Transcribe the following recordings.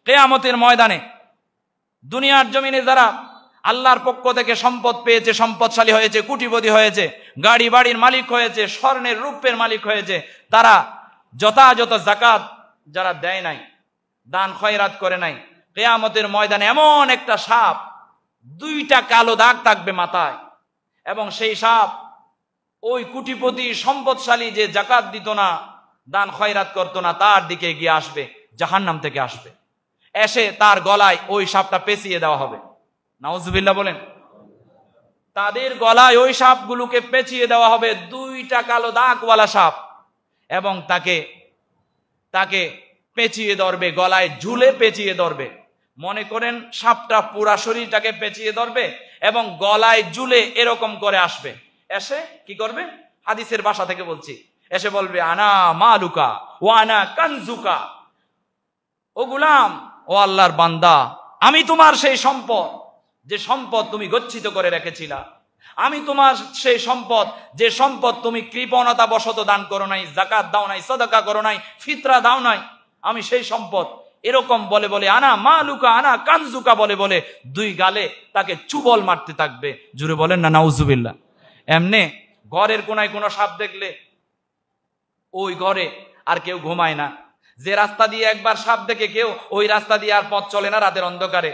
কিয়ামতের ময়দানে দুনিয়ার জমিনে যারা আল্লাহর পক্ষ থেকে সম্পদ পেয়েছে, সম্পদশালী হয়েছে, কোটিপতি হয়েছে, গাড়ি বাড়ির মালিক হয়েছে, স্বর্ণের রূপের মালিক হয়েছে, তারা যথাযথ যাকাত যারা দেয় নাই, দান খয়রাত করে নাই, কিয়ামতের ময়দানে এমন একটা সাপ, 2টা কালো দাগ থাকবে মাথায়, এবং সেই সাপ ওই কোটিপতি সম্পদশালী যে যাকাত দিত না, দান খয়রাত করতো না, তার দিকে গিয়ে আসবে, জাহান্নাম থেকে আসবে, এসে তার গলায় ওই সাপটা পেঁচিয়ে দেওয়া হবে। নাউজুবিল্লাহ বলেন। তাদের গলায় ওই সাপগুলোকে পেঁচিয়ে দেওয়া হবে, 2টা কালো দাগওয়ালা সাপ, এবং তাকে পেঁচিয়ে ধরবে, গলায় ঝুলে পেঁচিয়ে ধরবে। মনে করেন সাপটা পুরা শরীরটাকে পেঁচিয়ে ধরবে এবং গলায় ঝুলে এরকম করে আসবে, এসে কি করবে, হাদিসের ভাষা থেকে বলছি, এসে বলবে আনা মালুকা ও আনা কানজুকা, ও গোলাম, ও আল্লাহর বান্দা, আমি তোমার সেই সম্পদ, যে সম্পদ তুমি গচ্ছিত করে রেখেছিলা, আমি তোমার সেই সম্পদ, যে সম্পদ তুমি কৃপণতা বশত দান করো নাই, যাকাত দাও নাই, সাদাকা করো নাই, ফিতরা দাও নাই, আমি সেই সম্পদ। এরকম বলে বলে আনা মালুকা আনা কানজুকা বলে বলে 2 গালে তাকে চুবল মারতে থাকবে। জুড়ে বলেন না নাউজুবিল্লাহ। এমনে ঘরের কোনায় কোনো সাপ দেখলে ওই ঘরে আর কেউ ঘুমায় না। যে রাস্তা দিয়ে একবার সাপ দেখে কেউ, ওই রাস্তা দিয়ে আর পথ চলে না রাতের অন্ধকারে।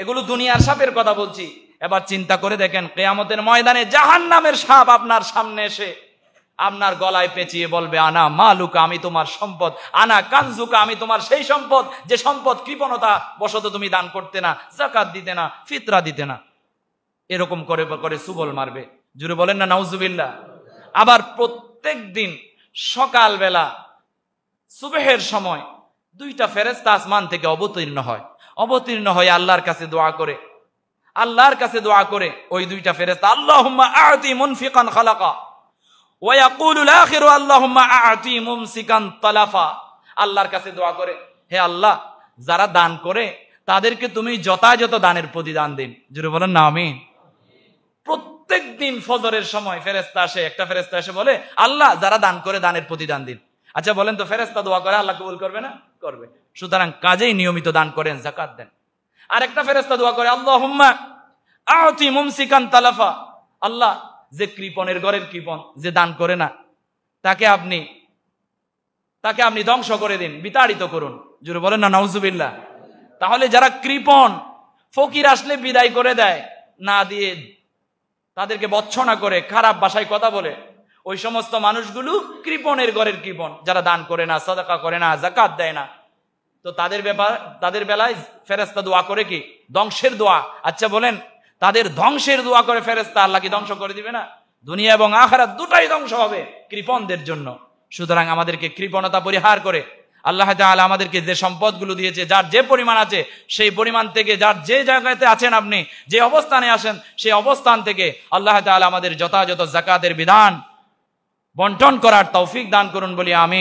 এগুলো দুনিয়ার সাপের কথা বলছি। এবার চিন্তা করে দেখেন, কিয়ামতের ময়দানে জাহান্নামের সাপ আপনার সামনে এসে আপনার গলায় পেঁচিয়ে বলবে আনা মালুকা, আমি তোমার সম্পদ, আনা কানজুকা, আমি তোমার সেই সম্পদ, যে সম্পদ কৃপণতা বশত তুমি দান করতে না, যাকাত দিতে না, ফিতরা দিতে না। এরকম করে করে সুবল মারবে। জুড়ে বলেন না নাউজুবিল্লাহ। আবার প্রত্যেক দিন সকালবেলা সুবহের সময় 2টা ফেরেশতা আসমান থেকে অবতীর্ণ হয় আল্লাহর কাছে দোয়া করে ওই 2টা ফেরেশতা আল্লাহুম্মা আ'তি মুনফিকান খালাকা ওয়া ইয়াকুলুল আখিরু আল্লাহুম্মা আ'তি মুমসিকান তালাফা। আল্লাহর কাছে দোয়া করে, হে আল্লাহ, যারা দান করে তাদেরকে তুমি যথাযথ দানের প্রতিদান দিন। জোরে বলেন না আমিন। প্রত্যেক দিন ফজরের সময় একটা ফেরেশতা এসে বলে, আল্লাহ, যারা দান করে দানের প্রতিদান দিন। আচ্ছা বলেন তো, ফেরেশতা দোয়া করে, আল্লাহ কবুল করবে না? করবে। সুতরাং কাজেই নিয়মিত দান করেন, যাকাত দেন। আর একটা ফেরেশতা দোয়া করে আল্লাহুম্মা আ'তি মুমসিকান তালাফা, আল্লাহ, যে কৃপণের ঘরের কৃপণ, যে দান করে না, তাকে আপনি ধ্বংস করে দিন, বিতাড়িত করুন। জোরে বলেন না নাউজুবিল্লাহ। তাহলে যারা কৃপণ, ফকির আসলে বিদায় করে দেয়, না দিয়ে তাদেরকে বচ্ছনা করে, খারাপ ভাষায় কথা বলে, ওই সমস্ত মানুষগুলো কৃপণের ঘরের কৃপণ, যারা দান করে না, সাদাকা করে না, যাকাত দেয় না। তো তাদের বেলায় ফেরেশতা দোয়া করে কি? ধ্বংসের দোয়া। আচ্ছা বলেন, তাদের ধ্বংসের দোয়া করে ফেরেশতা, আল্লাহ কি ধ্বংস করে দিবে না? দুনিয়া এবং আখিরাত দুটাই ধ্বংস হবে কৃপণদের জন্য। সুতরাং আমাদেরকে কৃপণতা পরিহার করে আল্লাহ তাআলা আমাদেরকে যে সম্পদগুলো দিয়েছে, যার যে পরিমাণ আছে সেই পরিমাণ থেকে, যার যে জায়গাতে আছেন আপনি, যে অবস্থানে আছেন সেই অবস্থান থেকে আল্লাহ তাআলা আমাদের যথাযথ যাকাতের বিধান বন্টন করার তৌফিক দান করুন বলি আমিন।